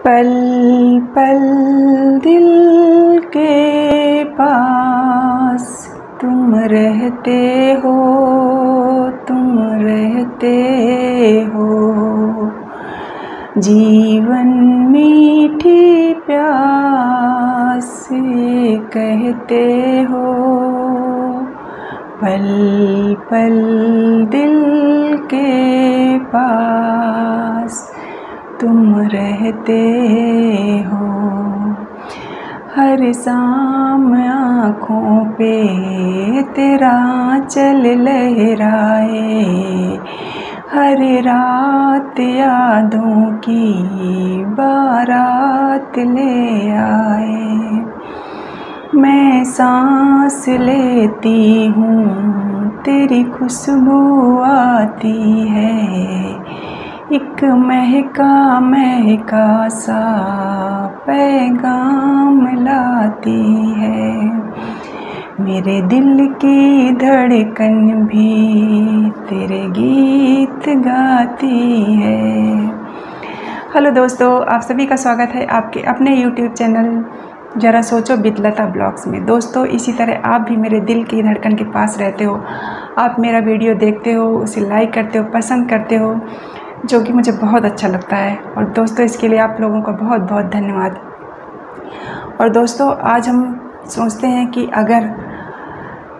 पल पल दिल के पास तुम रहते हो, तुम रहते हो। जीवन मीठी प्यास से कहते हो। पल पल दिल के पास तुम रहते हो। हर शाम आँखों पे तेरा आँचल लहराए, हर रात यादों की बारात ले आए। मैं सांस लेती हूँ तेरी खुशबू आती है, एक महका महका सा पैगाम लाती है। मेरे दिल की धड़कन भी तेरे गीत गाती है। हेलो दोस्तों, आप सभी का स्वागत है आपके अपने YouTube चैनल ज़रा सोचो विद लता ब्लॉग्स में। दोस्तों, इसी तरह आप भी मेरे दिल की धड़कन के पास रहते हो। आप मेरा वीडियो देखते हो, उसे लाइक करते हो, पसंद करते हो, जो कि मुझे बहुत अच्छा लगता है। और दोस्तों, इसके लिए आप लोगों का बहुत बहुत धन्यवाद। और दोस्तों, आज हम सोचते हैं कि अगर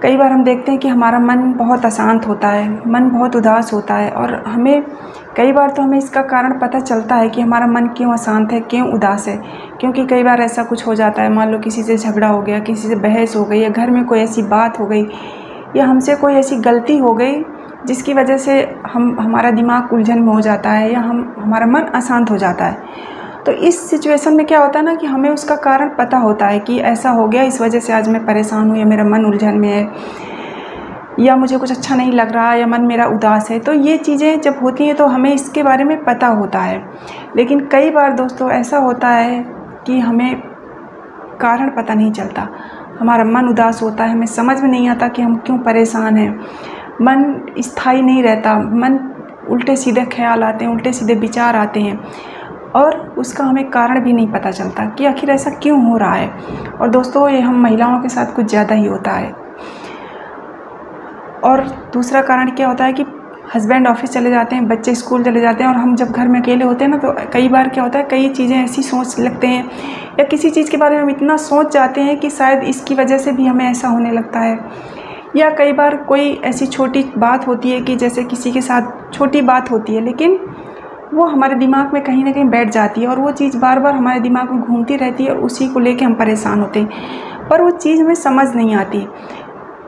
कई बार हम देखते हैं कि हमारा मन बहुत अशांत होता है, मन बहुत उदास होता है, और हमें कई बार तो हमें इसका कारण पता चलता है कि हमारा मन क्यों अशांत है, क्यों उदास है। क्योंकि कई बार ऐसा कुछ हो जाता है, मान लो किसी से झगड़ा हो गया, किसी से बहस हो गई, या घर में कोई ऐसी बात हो गई, या हमसे कोई ऐसी गलती हो गई जिसकी वजह से हमारा दिमाग उलझन में हो जाता है, या हमारा मन अशांत हो जाता है। तो इस सिचुएशन में क्या होता है ना कि हमें उसका कारण पता होता है कि ऐसा हो गया, इस वजह से आज मैं परेशान हूँ, या मेरा मन उलझन में है, या मुझे कुछ अच्छा नहीं लग रहा, या मन मेरा उदास है। तो ये चीज़ें जब होती हैं तो हमें इसके बारे में पता होता है। लेकिन कई बार दोस्तों ऐसा होता है कि हमें कारण पता नहीं चलता, हमारा मन उदास होता है, हमें समझ में नहीं आता कि हम क्यों परेशान हैं। मन स्थायी नहीं रहता, मन उल्टे सीधे ख्याल आते हैं, उल्टे सीधे विचार आते हैं, और उसका हमें कारण भी नहीं पता चलता कि आखिर ऐसा क्यों हो रहा है। और दोस्तों, ये हम महिलाओं के साथ कुछ ज़्यादा ही होता है। और दूसरा कारण क्या होता है कि हस्बैंड ऑफिस चले जाते हैं, बच्चे स्कूल चले जाते हैं, और हम जब घर में अकेले होते हैं ना, तो कई बार क्या होता है, कई चीज़ें ऐसी सोच लगते हैं, या किसी चीज़ के बारे में हम इतना सोच जाते हैं कि शायद इसकी वजह से भी हमें ऐसा होने लगता है। या कई बार कोई ऐसी छोटी बात होती है कि जैसे किसी के साथ छोटी बात होती है, लेकिन वो हमारे दिमाग में कहीं ना कहीं बैठ जाती है, और वो चीज़ बार बार हमारे दिमाग में घूमती रहती है, और उसी को लेके हम परेशान होते हैं, पर वो चीज़ हमें समझ नहीं आती।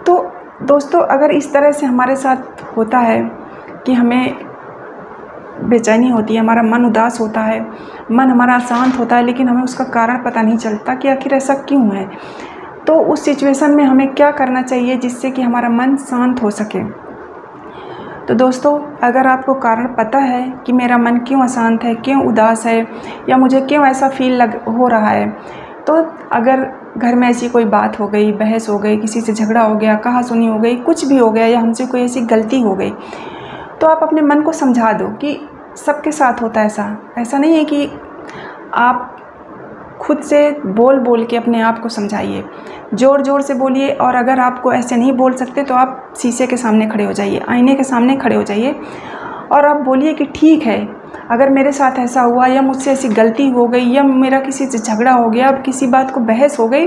तो दोस्तों, अगर इस तरह से हमारे साथ होता है कि हमें बेचैनी होती है, हमारा मन उदास होता है, मन हमारा अशांत होता है, लेकिन हमें उसका कारण पता नहीं चलता कि आखिर ऐसा क्यों है, तो उस सिचुएशन में हमें क्या करना चाहिए जिससे कि हमारा मन शांत हो सके। तो दोस्तों, अगर आपको कारण पता है कि मेरा मन क्यों अशांत है, क्यों उदास है, या मुझे क्यों ऐसा फील हो रहा है, तो अगर घर में ऐसी कोई बात हो गई, बहस हो गई, किसी से झगड़ा हो गया, कहासुनी हो गई, कुछ भी हो गया, या हमसे कोई ऐसी गलती हो गई, तो आप अपने मन को समझा दो कि सबके साथ होता है ऐसा नहीं है कि आप खुद से बोल बोल के अपने आप को समझाइए, ज़ोर ज़ोर से बोलिए। और अगर आपको ऐसे नहीं बोल सकते तो आप शीशे के सामने खड़े हो जाइए, आईने के सामने खड़े हो जाइए, और आप बोलिए कि ठीक है, अगर मेरे साथ ऐसा हुआ, या मुझसे ऐसी गलती हो गई, या मेरा किसी से झगड़ा हो गया, अब किसी बात को बहस हो गई,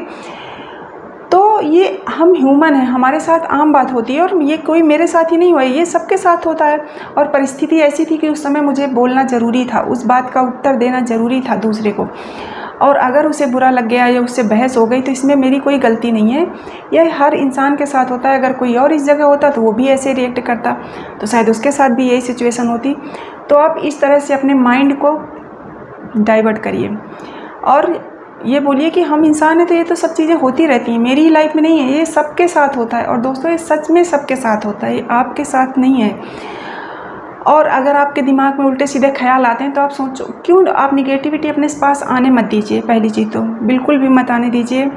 तो ये हम ह्यूमन हैं, हमारे साथ आम बात होती है, और ये कोई मेरे साथ ही नहीं हुआ है, ये सबके साथ होता है। और परिस्थिति ऐसी थी कि उस समय मुझे बोलना ज़रूरी था, उस बात का उत्तर देना ज़रूरी था दूसरे को, और अगर उसे बुरा लग गया या उससे बहस हो गई तो इसमें मेरी कोई गलती नहीं है। यह हर इंसान के साथ होता है। अगर कोई और इस जगह होता तो वो भी ऐसे रिएक्ट करता, तो शायद उसके साथ भी यही सिचुएशन होती। तो आप इस तरह से अपने माइंड को डाइवर्ट करिए, और ये बोलिए कि हम इंसान हैं, तो ये तो सब चीज़ें होती रहती हैं, मेरी ही लाइफ में नहीं है, ये सबके साथ होता है। और दोस्तों, ये सच में सबके साथ होता है, ये आपके साथ नहीं है। और अगर आपके दिमाग में उल्टे सीधे ख्याल आते हैं तो आप सोचो, क्यों आप निगेटिविटी अपने पास आने मत दीजिए। पहली चीज़ तो बिल्कुल भी मत आने दीजिए।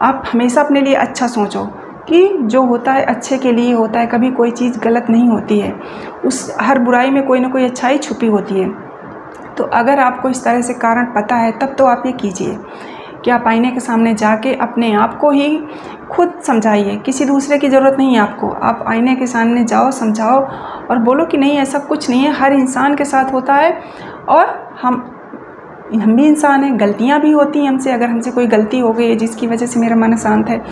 आप हमेशा अपने लिए अच्छा सोचो कि जो होता है अच्छे के लिए होता है, कभी कोई चीज़ गलत नहीं होती है, उस हर बुराई में कोई ना कोई अच्छाई छुपी होती है। तो अगर आपको इस तरह से कारण पता है तब तो आप ये कीजिए कि आप आईने के सामने जाके अपने आप को ही खुद समझाइए, किसी दूसरे की ज़रूरत नहीं है आपको। आप आईने के सामने जाओ, समझाओ और बोलो कि नहीं ऐसा कुछ नहीं है, हर इंसान के साथ होता है और हम भी इंसान हैं, गलतियाँ भी होती हैं हमसे। अगर हमसे कोई गलती हो गई है जिसकी वजह से मेरा मन अशांत है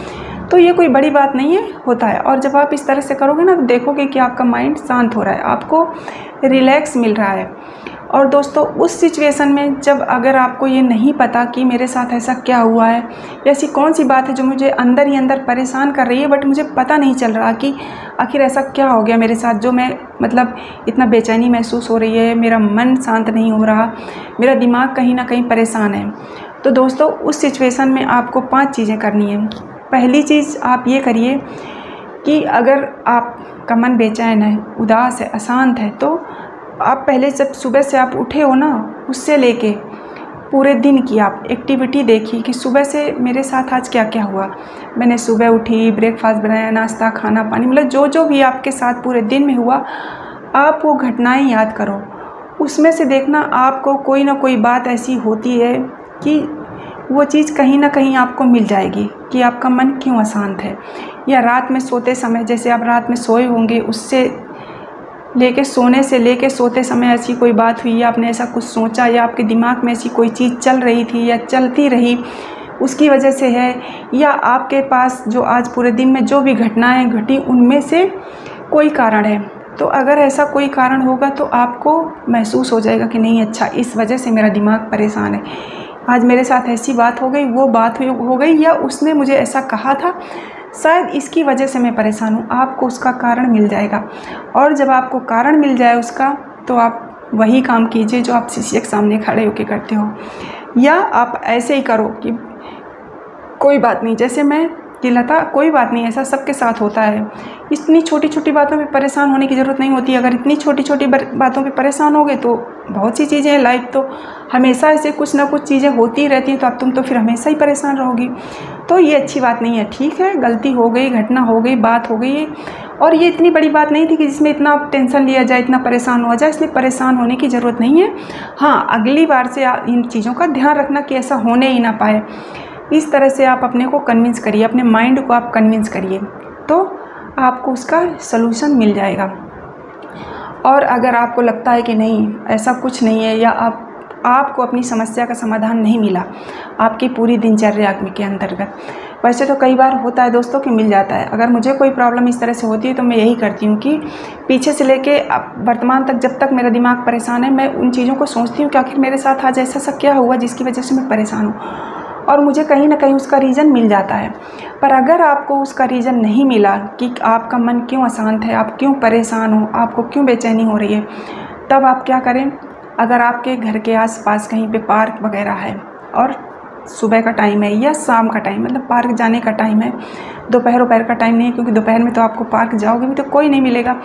तो ये कोई बड़ी बात नहीं है, होता है। और जब आप इस तरह से करोगे ना तो देखोगे कि आपका माइंड शांत हो रहा है, आपको रिलैक्स मिल रहा है। और दोस्तों उस सिचुएशन में जब अगर आपको ये नहीं पता कि मेरे साथ ऐसा क्या हुआ है, ऐसी कौन सी बात है जो मुझे अंदर ही अंदर परेशान कर रही है, बट मुझे पता नहीं चल रहा कि आखिर ऐसा क्या हो गया मेरे साथ जो मैं मतलब इतना बेचैनी महसूस हो रही है, मेरा मन शांत नहीं हो रहा, मेरा दिमाग कहीं ना कहीं परेशान है। तो दोस्तों उस सिचुएशन में आपको 5 चीज़ें करनी है। पहली चीज़ आप ये करिए कि अगर आपका मन बेचैन है, उदास है, अशांत है, तो आप पहले जब सुबह से आप उठे हो ना, उससे लेके पूरे दिन की आप एक्टिविटी देखिए कि सुबह से मेरे साथ आज क्या क्या हुआ। मैंने सुबह उठी, ब्रेकफास्ट बनाया, नाश्ता, खाना, पानी, मतलब जो जो भी आपके साथ पूरे दिन में हुआ आप वो घटनाएं याद करो। उसमें से देखना आपको कोई ना कोई बात ऐसी होती है कि वो चीज़ कहीं ना कहीं आपको मिल जाएगी कि आपका मन क्यों अशांत है। या रात में सोते समय, जैसे आप रात में सोए होंगे, उससे लेके सोने से लेके सोते समय ऐसी कोई बात हुई या आपने ऐसा कुछ सोचा या आपके दिमाग में ऐसी कोई चीज़ चल रही थी या चलती रही, उसकी वजह से है, या आपके पास जो आज पूरे दिन में जो भी घटनाएं घटी उनमें से कोई कारण है। तो अगर ऐसा कोई कारण होगा तो आपको महसूस हो जाएगा कि नहीं अच्छा इस वजह से मेरा दिमाग परेशान है, आज मेरे साथ ऐसी बात हो गई, वो बात हो गई, या उसने मुझे ऐसा कहा था, शायद इसकी वजह से मैं परेशान हूँ। आपको उसका कारण मिल जाएगा। और जब आपको कारण मिल जाए उसका तो आप वही काम कीजिए जो आप शीशे के सामने खड़े होकर करते हो। या आप ऐसे ही करो कि कोई बात नहीं, जैसे मैं कि लता कोई बात नहीं, ऐसा सबके साथ होता है, इतनी छोटी छोटी बातों पे परेशान होने की ज़रूरत नहीं होती। अगर इतनी छोटी छोटी बातों पे परेशान हो गए तो बहुत सी चीज़ें हैं, लाइफ तो हमेशा ऐसे कुछ ना कुछ चीज़ें होती ही रहती हैं, तो अब तुम तो फिर हमेशा ही परेशान रहोगी, तो ये अच्छी बात नहीं है। ठीक है, गलती हो गई, घटना हो गई, बात हो गई, और ये इतनी बड़ी बात नहीं थी कि जिसमें इतना टेंशन लिया जाए, इतना परेशान हो जाए, इसलिए परेशान होने की ज़रूरत नहीं है। हाँ, अगली बार से इन चीज़ों का ध्यान रखना कि ऐसा होने ही ना पाए। इस तरह से आप अपने को कन्विंस करिए, अपने माइंड को आप कन्विंस करिए, तो आपको उसका सलूशन मिल जाएगा। और अगर आपको लगता है कि नहीं ऐसा कुछ नहीं है, या आपको अपनी समस्या का समाधान नहीं मिला आपकी पूरी दिनचर्या के अंतर्गत, वैसे तो कई बार होता है दोस्तों कि मिल जाता है। अगर मुझे कोई प्रॉब्लम इस तरह से होती है तो मैं यही करती हूँ कि पीछे से लेके वर्तमान तक जब तक मेरा दिमाग परेशान है, मैं उन चीज़ों को सोचती हूँ कि आखिर मेरे साथ आज ऐसा सब क्या हुआ जिसकी वजह से मैं परेशान हूँ, और मुझे कहीं ना कहीं उसका रीज़न मिल जाता है। पर अगर आपको उसका रीज़न नहीं मिला कि आपका मन क्यों अशांत है, आप क्यों परेशान हो, आपको क्यों बेचैनी हो रही है, तब आप क्या करें। अगर आपके घर के आसपास कहीं पे पार्क वगैरह है और सुबह का टाइम है या शाम का टाइम, मतलब पार्क जाने का टाइम है, दोपहर का टाइम नहीं है, क्योंकि दोपहर में तो आपको पार्क जाओगे भी तो कोई नहीं मिलेगा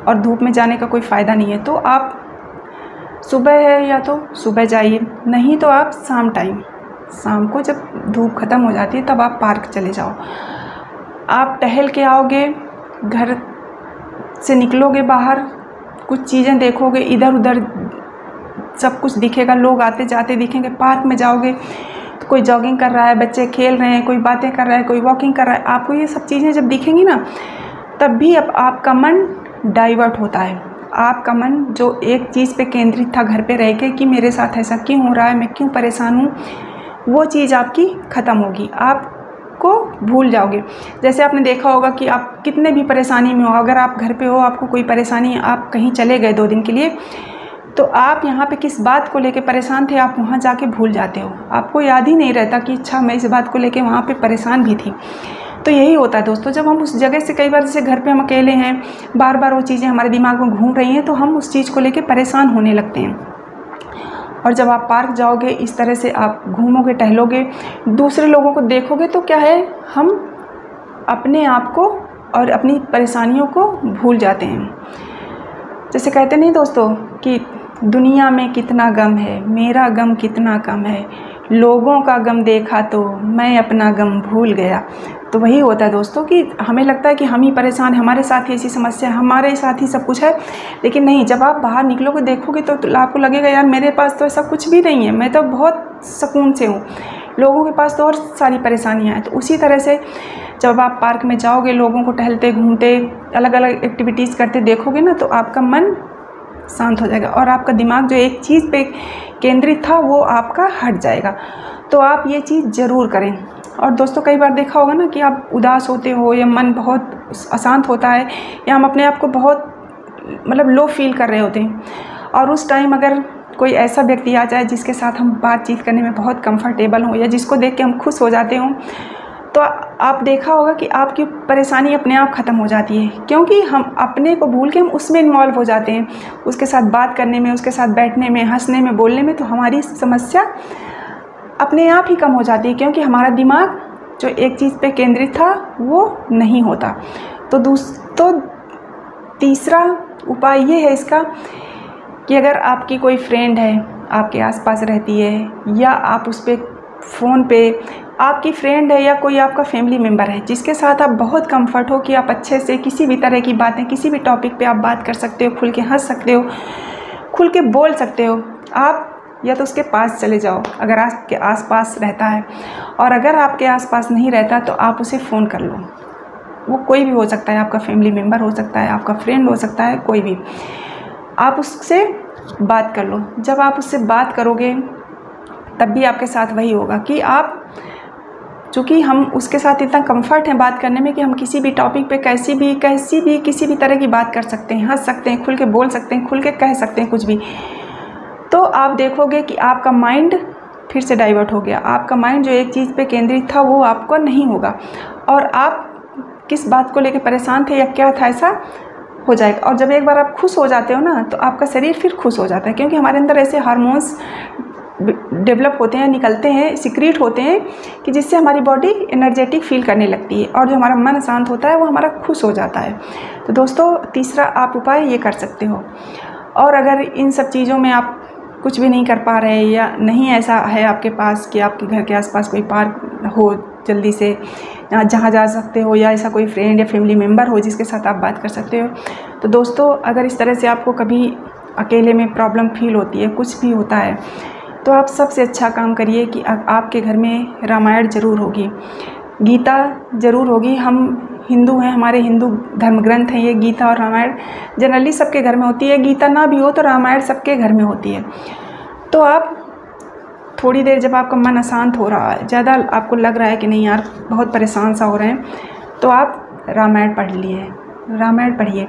और धूप में जाने का कोई फ़ायदा नहीं है। तो आप सुबह है या तो सुबह जाइए, नहीं तो आप शाम को जब धूप ख़त्म हो जाती है तब आप पार्क चले जाओ। आप टहल के आओगे, घर से निकलोगे बाहर, कुछ चीज़ें देखोगे, इधर उधर सब कुछ दिखेगा, लोग आते जाते दिखेंगे। पार्क में जाओगे तो कोई जॉगिंग कर रहा है, बच्चे खेल रहे हैं, कोई बातें कर रहा है, कोई वॉकिंग कर रहा है। आपको ये सब चीज़ें जब दिखेंगी ना, तब भी अब आपका मन डाइवर्ट होता है। आपका मन जो एक चीज़ पे केंद्रित था घर पे रह के कि मेरे साथ ऐसा क्यों हो रहा है, मैं क्यों परेशान हूँ, वो चीज़ आपकी ख़त्म होगी, आपको भूल जाओगे। जैसे आपने देखा होगा कि आप कितने भी परेशानी में हो, अगर आप घर पे हो, आपको कोई परेशानी है, आप कहीं चले गए 2 दिन के लिए, तो आप यहाँ पे किस बात को लेके परेशान थे आप वहाँ जाके भूल जाते हो। आपको याद ही नहीं रहता कि अच्छा मैं इस बात को लेके वहाँ पे परेशान भी थी। तो यही होता है दोस्तों, जब हम उस जगह से कई बार जैसे घर पे हम अकेले हैं, बार बार वो चीज़ें हमारे दिमाग में घूम रही हैं, तो हम उस चीज़ को लेके परेशान होने लगते हैं। और जब आप पार्क जाओगे, इस तरह से आप घूमोगे, टहलोगे, दूसरे लोगों को देखोगे, तो क्या है, हम अपने आप को और अपनी परेशानियों को भूल जाते हैं। जैसे कहते नहीं दोस्तों कि दुनिया में कितना गम है, मेरा गम कितना कम है, लोगों का गम देखा तो मैं अपना गम भूल गया। तो वही होता है दोस्तों कि हमें लगता है कि हम ही परेशान हैं, हमारे साथ ही ऐसी समस्या है, हमारे साथ ही सब कुछ है। लेकिन नहीं, जब आप बाहर निकलोगे देखोगे तो आपको लगेगा यार मेरे पास तो ऐसा कुछ भी नहीं है, मैं तो बहुत सुकून से हूँ, लोगों के पास तो और सारी परेशानियाँ हैं। तो उसी तरह से जब आप पार्क में जाओगे, लोगों को टहलते घूमते अलग अलग एक्टिविटीज़ करते देखोगे ना, तो आपका मन शांत हो जाएगा और आपका दिमाग जो एक चीज़ पे केंद्रित था वो आपका हट जाएगा। तो आप ये चीज़ ज़रूर करें। और दोस्तों कई बार देखा होगा ना कि आप उदास होते हो या मन बहुत अशांत होता है या हम अपने आप को बहुत मतलब लो फील कर रहे होते हैं, और उस टाइम अगर कोई ऐसा व्यक्ति आ जाए जिसके साथ हम बातचीत करने में बहुत कंफर्टेबल हों या जिसको देख के हम खुश हो जाते हों, तो आप देखा होगा कि आपकी परेशानी अपने आप ख़त्म हो जाती है, क्योंकि हम अपने को भूल के हम उसमें इन्वॉल्व हो जाते हैं, उसके साथ बात करने में, उसके साथ बैठने में, हंसने में, बोलने में। तो हमारी समस्या अपने आप ही कम हो जाती है, क्योंकि हमारा दिमाग जो एक चीज़ पे केंद्रित था वो नहीं होता। तो तीसरा उपाय ये है इसका कि अगर आपकी कोई फ्रेंड है, आपके आसपास रहती है, या आप उस पर फ़ोन पे आपकी फ्रेंड है या कोई आपका फैमिली मेम्बर है जिसके साथ आप बहुत कंफर्ट हो कि आप अच्छे से किसी भी तरह की बातें, किसी भी टॉपिक पे आप बात कर सकते हो, खुल के हंस सकते हो, खुल के बोल सकते हो, आप या तो उसके पास चले जाओ अगर आपके आसपास रहता है, और अगर आपके आसपास नहीं रहता तो आप उसे फ़ोन कर लो। वो कोई भी हो सकता है, आपका फैमिली मेम्बर हो सकता है, आपका फ्रेंड हो सकता है, कोई भी। आप उससे बात कर लो। जब आप उससे बात करोगे तब भी आपके साथ वही होगा कि आप, चूँकि हम उसके साथ इतना कंफर्ट है बात करने में कि हम किसी भी टॉपिक पे किसी भी तरह की बात कर सकते हैं, हंस सकते हैं, खुल के बोल सकते हैं, खुल के कह सकते हैं कुछ भी। तो आप देखोगे कि आपका माइंड फिर से डाइवर्ट हो गया। आपका माइंड जो एक चीज़ पे केंद्रित था वो आपको नहीं होगा, और आप किस बात को लेकर परेशान थे या क्या था ऐसा हो जाएगा। और जब एक बार आप खुश हो जाते हो ना, तो आपका शरीर फिर खुश हो जाता है, क्योंकि हमारे अंदर ऐसे हार्मोन्स डेवलप होते हैं, निकलते हैं, सीक्रेट होते हैं कि जिससे हमारी बॉडी एनर्जेटिक फील करने लगती है, और जो हमारा मन शांत होता है वो हमारा खुश हो जाता है। तो दोस्तों तीसरा आप उपाय ये कर सकते हो। और अगर इन सब चीज़ों में आप कुछ भी नहीं कर पा रहे या नहीं ऐसा है आपके पास कि आपके घर के आसपास कोई पार्क हो जल्दी से जहाँ जा सकते हो, या ऐसा कोई फ्रेंड या फैमिली मेम्बर हो जिसके साथ आप बात कर सकते हो, तो दोस्तों अगर इस तरह से आपको कभी अकेले में प्रॉब्लम फील होती है, कुछ भी होता है, तो आप सबसे अच्छा काम करिए कि आपके घर में रामायण ज़रूर होगी, गीता ज़रूर होगी। हम हिंदू हैं, हमारे हिंदू धर्म ग्रंथ हैं ये गीता और रामायण, जनरली सबके घर में होती है। गीता ना भी हो तो रामायण सबके घर में होती है। तो आप थोड़ी देर, जब आपका मन अशांत हो रहा है, ज़्यादा आपको लग रहा है कि नहीं यार बहुत परेशान सा हो रहे हैं, तो आप रामायण पढ़ लिए, रामायण पढ़िए।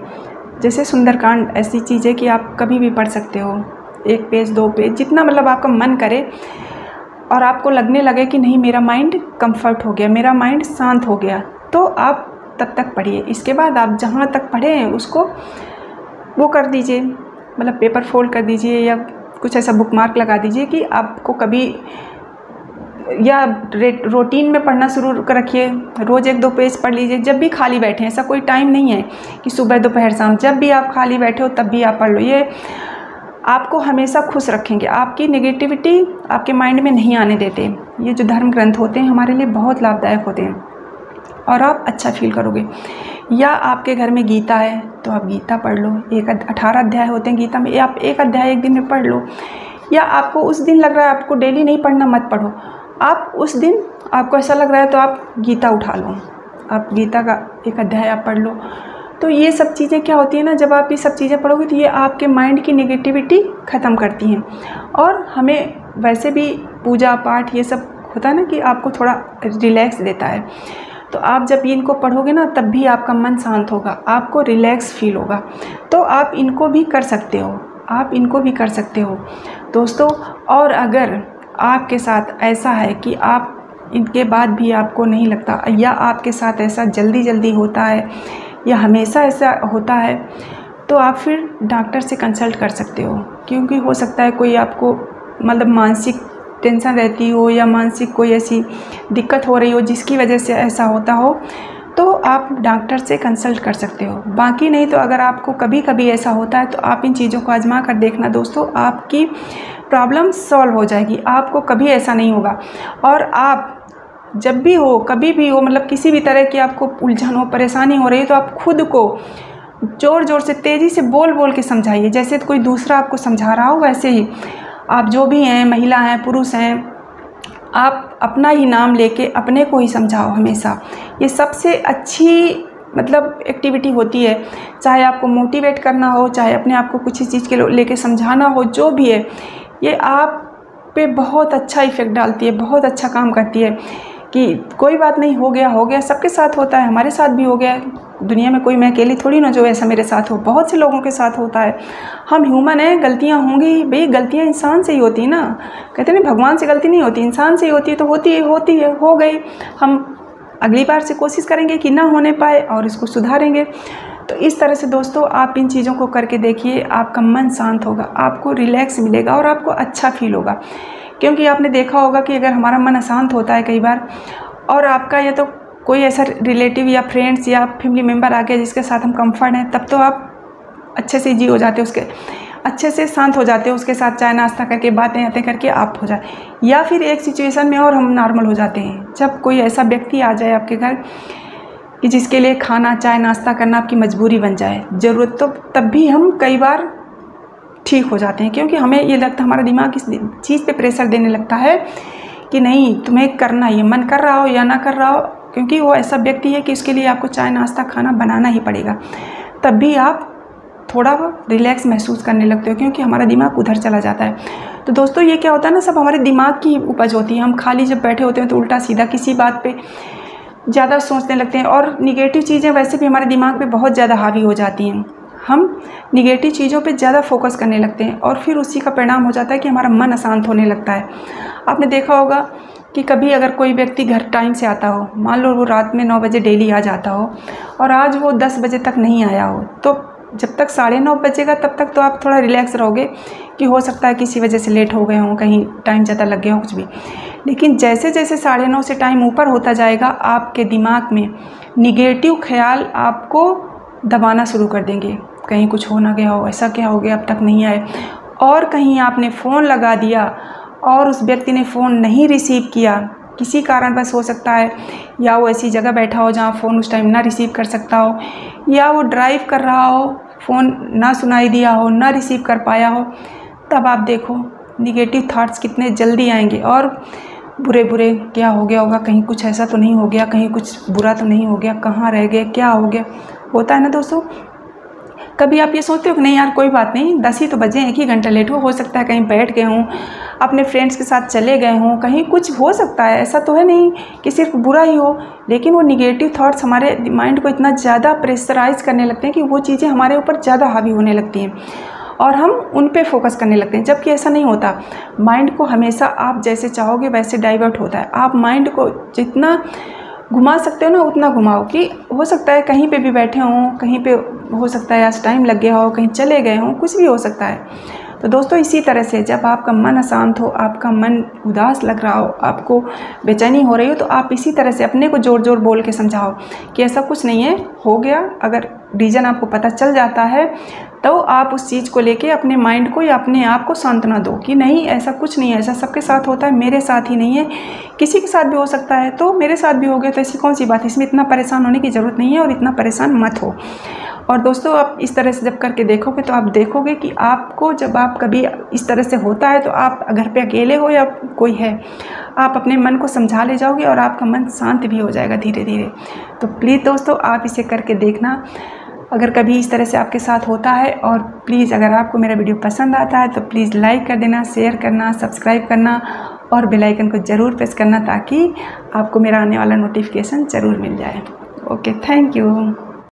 जैसे सुंदरकांड, ऐसी चीज़ें कि आप कभी भी पढ़ सकते हो, 1 पेज 2 पेज, जितना मतलब आपका मन करे, और आपको लगने लगे कि नहीं मेरा माइंड कंफर्ट हो गया, मेरा माइंड शांत हो गया, तो आप तब तक पढ़िए। इसके बाद आप जहाँ तक पढ़े हैं उसको वो कर दीजिए, मतलब पेपर फोल्ड कर दीजिए या कुछ ऐसा बुकमार्क लगा दीजिए कि आपको कभी, या रूटीन में पढ़ना शुरू कर रखिए। रोज़ 1-2 पेज पढ़ लीजिए जब भी खाली बैठे। ऐसा कोई टाइम नहीं है कि सुबह दोपहर शाम, जब भी आप खाली बैठे हो तब भी आप पढ़ लो। ये आपको हमेशा खुश रखेंगे, आपकी नेगेटिविटी आपके माइंड में नहीं आने देते। ये जो धर्म ग्रंथ होते हैं हमारे लिए बहुत लाभदायक होते हैं, और आप अच्छा फील करोगे। या आपके घर में गीता है तो आप गीता पढ़ लो, 18 अध्याय होते हैं गीता में, आप 1 अध्याय एक दिन में पढ़ लो। या आपको उस दिन लग रहा है आपको डेली नहीं पढ़ना, मत पढ़ो। आप उस दिन आपको ऐसा लग रहा है तो आप गीता उठा लो, आप गीता का 1 अध्याय आप पढ़ लो। तो ये सब चीज़ें क्या होती है ना, जब आप ये सब चीज़ें पढ़ोगे तो ये आपके माइंड की नेगेटिविटी ख़त्म करती हैं। और हमें वैसे भी पूजा पाठ ये सब होता है ना कि आपको थोड़ा रिलैक्स देता है, तो आप जब इनको पढ़ोगे ना तब भी आपका मन शांत होगा, आपको रिलैक्स फील होगा। तो आप इनको भी कर सकते हो, आप इनको भी कर सकते हो दोस्तों। और अगर आपके साथ ऐसा है कि आप इनके बाद भी आपको नहीं लगता, या आपके साथ ऐसा जल्दी होता है या हमेशा ऐसा होता है, तो आप फिर डॉक्टर से कंसल्ट कर सकते हो। क्योंकि हो सकता है कोई आपको मतलब मानसिक टेंशन रहती हो या मानसिक कोई ऐसी दिक्कत हो रही हो जिसकी वजह से ऐसा होता हो, तो आप डॉक्टर से कंसल्ट कर सकते हो। बाकी नहीं तो अगर आपको कभी कभी ऐसा होता है तो आप इन चीज़ों को आजमा कर देखना दोस्तों, आपकी प्रॉब्लम सॉल्व हो जाएगी, आपको कभी ऐसा नहीं होगा। और आप जब भी हो, कभी भी हो, मतलब किसी भी तरह की आपको उलझन हो, परेशानी हो रही है, तो आप खुद को ज़ोर ज़ोर से, तेज़ी से बोल बोल के समझाइए। जैसे कोई दूसरा आपको समझा रहा हो वैसे ही आप जो भी हैं, महिला हैं, पुरुष हैं, आप अपना ही नाम लेके अपने को ही समझाओ हमेशा। ये सबसे अच्छी मतलब एक्टिविटी होती है। चाहे आपको मोटिवेट करना हो, चाहे अपने आप को कुछ चीज़ के लेके समझाना हो, जो भी है, ये आप पे बहुत अच्छा इफ़ेक्ट डालती है, बहुत अच्छा काम करती है कि कोई बात नहीं, हो गया, सबके साथ होता है, हमारे साथ भी हो गया। दुनिया में कोई मैं अकेली थोड़ी ना जो ऐसा मेरे साथ हो, बहुत से लोगों के साथ होता है। हम ह्यूमन हैं, गलतियां होंगी भाई, गलतियां इंसान से ही होती है ना। कहते नहीं भगवान से गलती नहीं होती, इंसान से ही होती है। तो होती है, हो गई। हम अगली बार से कोशिश करेंगे कि ना होने पाए और इसको सुधारेंगे। तो इस तरह से दोस्तों आप इन चीज़ों को करके देखिए, आपका मन शांत होगा, आपको रिलैक्स मिलेगा और आपको अच्छा फील होगा। क्योंकि आपने देखा होगा कि अगर हमारा मन अशांत होता है कई बार, और आपका या तो कोई ऐसा रिलेटिव या फ्रेंड्स या फैमिली मेम्बर आ गया जिसके साथ हम कंफर्ट हैं, तब तो आप अच्छे से जी हो जाते हो, उसके अच्छे से शांत हो जाते हो, उसके साथ चाय नाश्ता करके, बातें करके आप हो जाए। या फिर एक सिचुएशन में और हम नॉर्मल हो जाते हैं, जब कोई ऐसा व्यक्ति आ जाए आपके घर कि जिसके लिए खाना, चाय, नाश्ता करना आपकी मजबूरी बन जाए, ज़रूरत, तो तब भी हम कई बार ठीक हो जाते हैं। क्योंकि हमें ये लगता है, हमारा दिमाग इस चीज़ पे प्रेशर देने लगता है कि नहीं, तुम्हें करना ही, मन कर रहा हो या ना कर रहा हो, क्योंकि वो ऐसा व्यक्ति है कि उसके लिए आपको चाय नाश्ता खाना बनाना ही पड़ेगा। तब भी आप थोड़ा रिलैक्स महसूस करने लगते हो, क्योंकि हमारा दिमाग उधर चला जाता है। तो दोस्तों ये क्या होता है ना, सब हमारे दिमाग की उपज होती है। हम खाली जब बैठे होते हैं तो उल्टा सीधा किसी बात पे ज़्यादा सोचने लगते हैं, और निगेटिव चीज़ें वैसे भी हमारे दिमाग पे बहुत ज़्यादा हावी हो जाती हैं। हम निगेटिव चीज़ों पे ज़्यादा फोकस करने लगते हैं, और फिर उसी का परिणाम हो जाता है कि हमारा मन अशांत होने लगता है। आपने देखा होगा कि कभी अगर कोई व्यक्ति घर टाइम से आता हो, मान लो वो रात में 9 बजे डेली आ जाता हो, और आज वो 10 बजे तक नहीं आया हो, तो जब तक 9:30 बजेगा तब तक तो आप थोड़ा रिलैक्स रहोगे कि हो सकता है किसी वजह से लेट हो गए हों, कहीं टाइम ज़्यादा लग गया हो, कुछ भी। लेकिन जैसे जैसे 9:30 से टाइम ऊपर होता जाएगा, आपके दिमाग में निगेटिव ख्याल आपको दबाना शुरू कर देंगे। कहीं कुछ हो ना गया हो, ऐसा क्या हो गया, अब तक नहीं आए, और कहीं आपने फ़ोन लगा दिया और उस व्यक्ति ने फ़ोन नहीं रिसीव किया, किसी कारणवश हो सकता है, या वो ऐसी जगह बैठा हो जहाँ फ़ोन उस टाइम ना रिसीव कर सकता हो, या वो ड्राइव कर रहा हो, फ़ोन ना सुनाई दिया हो, ना रिसीव कर पाया हो, तब आप देखो निगेटिव थॉट्स कितने जल्दी आएंगे, और बुरे क्या हो गया होगा, कहीं कुछ ऐसा तो नहीं हो गया, कहीं कुछ बुरा तो नहीं हो गया, कहाँ रह गए, क्या हो गया, होता है ना दोस्तों। कभी आप ये सोचते हो कि नहीं यार कोई बात नहीं, 10 ही तो बजे, 1 ही घंटा लेट हो सकता है कहीं बैठ गए हों, अपने फ्रेंड्स के साथ चले गए हों, कहीं कुछ हो सकता है, ऐसा तो है नहीं कि सिर्फ बुरा ही हो। लेकिन वो निगेटिव थॉट्स हमारे माइंड को इतना ज़्यादा प्रेशराइज करने लगते हैं कि वो चीज़ें हमारे ऊपर ज़्यादा हावी होने लगती हैं, और हम उन पे फोकस करने लगते हैं। जबकि ऐसा नहीं होता, माइंड को हमेशा आप जैसे चाहोगे वैसे डाइवर्ट होता है। आप माइंड को जितना घुमा सकते हो ना उतना घुमाओ, कि हो सकता है कहीं पे भी बैठे हों, कहीं पे हो सकता है आज टाइम लग गया हो, कहीं चले गए हों, कुछ भी हो सकता है। तो दोस्तों इसी तरह से जब आपका मन अशांत हो, आपका मन उदास लग रहा हो, आपको बेचैनी हो रही हो, तो आप इसी तरह से अपने को ज़ोर ज़ोर बोल के समझाओ कि ऐसा कुछ नहीं है, हो गया। अगर रीज़न आपको पता चल जाता है तो आप उस चीज़ को लेके अपने माइंड को या अपने आप को सांत्वना दो कि नहीं ऐसा कुछ नहीं है, ऐसा सबके साथ होता है, मेरे साथ ही नहीं है, किसी के साथ भी हो सकता है, तो मेरे साथ भी हो गया, तो ऐसी कौन सी बात है, इसमें इतना परेशान होने की ज़रूरत नहीं है और इतना परेशान मत हो। और दोस्तों आप इस तरह से जब करके देखोगे तो आप देखोगे कि आपको जब आप कभी इस तरह से होता है तो आप घर पे अकेले हो या कोई है, आप अपने मन को समझा ले जाओगे और आपका मन शांत भी हो जाएगा धीरे धीरे। तो प्लीज़ दोस्तों आप इसे करके देखना अगर कभी इस तरह से आपके साथ होता है। और प्लीज़ अगर आपको मेरा वीडियो पसंद आता है तो प्लीज़ लाइक कर देना, शेयर करना, सब्सक्राइब करना और बेल आइकन को ज़रूर प्रेस करना ताकि आपको मेरा आने वाला नोटिफिकेशन ज़रूर मिल जाए। Okay, thank you.